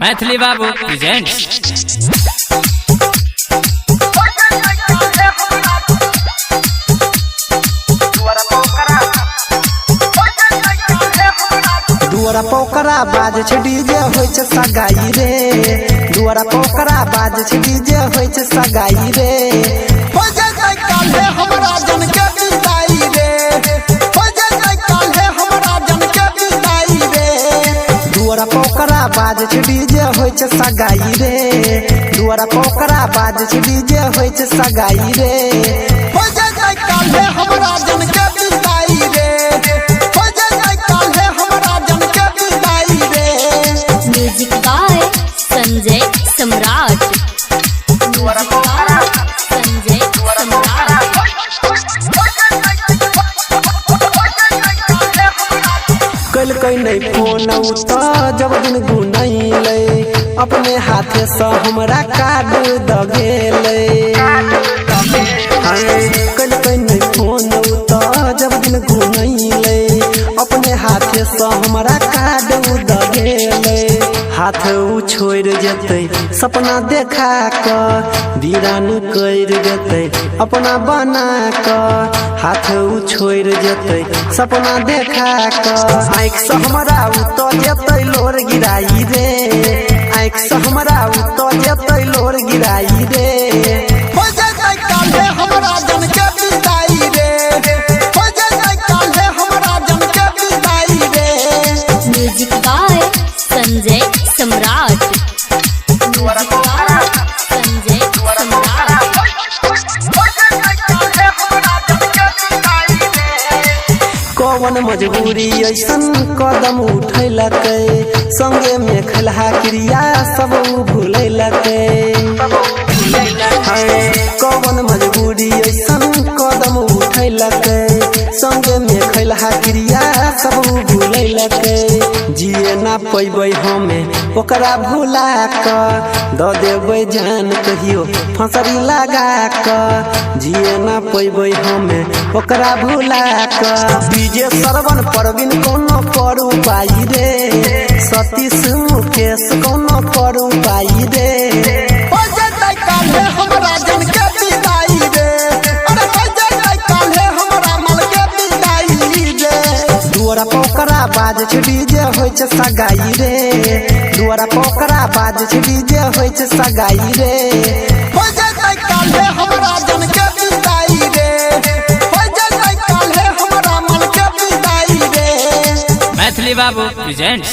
मैथिली बाबू प्रेजेंट्स। दुआरा पोकरा बाज छै डीजे होय छै सगाई रे। दुआरा पोकरा बाज छै डीजे होय छै सगाई रे। हो जाय काल्हे हमरा जन के विदाई रे। हो जाय काल्हे हमरा जन के विदाई रे। दुआरा पोकरा बाज छै डीजे होय छै सगाई रे। दुआरा पोकरा बाज छै डीजे होय छै सगाई रे। हो जाय काल्हे हमरा जन के विदाई रे। हो जाय काल्हे हमरा जन के विदाई रे। म्यूजिक बाय संजय सम्राट। संजय सम्राट। कल कई नहीं फोन उता जब दिन गुनैले अपने हाथे से हमरा कार्ड दगेले। कल कई नहीं फोन उता जब दिन गुनैले अपने हाथे से हमरा कार्ड दगेले। हाथ उ छोड़ जेते सपना देखा क वीरान कर देते अपना बना क। हाथ उ छोड़ जेते सपना देखा क आँख से हमरा उतो जेते लोर गिराई रे। आँख से हमरा उतो जेते लोर गिराई रे। हो जाय काल्हे हमरा जन के विदाई रे। हो जाय काल्हे हमरा जन के विदाई रे। म्यूजिक बाय संजय सम्राट। संजय सम्राट। कौन मजबूरी ऐसन कदम उठैलकै संगे में खलहा क्रिया सब भूलैलकै। कौन मजबूरी ऐसन कदम उठैलकै संगे में खलहा क्रिया सब भूलैलकै। जिए ना पैबै हमें ओकरा भुला क द देबै जान कहियो फंसरी लगा क। जिए ना पैबै हमें ओकरा भुला क। डीजे सरवन परवीन कोनो करू पाई रे। सतीश मुकेश कोनो करू पाई रे। हो जाय काल्हे हमरा जन के विदाई रे। अरे हो जाय काल्हे हमरा मन के विदाई रे। दुआरा पोकरा बाज छै डीजे होय छै सगाई रे। दुआरा पोकरा बाज छै डीजे होय छै सगाई रे। हो जाय काल्हे हमरा जन के विदाई रे। हो जाय काल्हे हमरा मन के विदाई रे। मैथिली बाबू प्रेजेंट्स।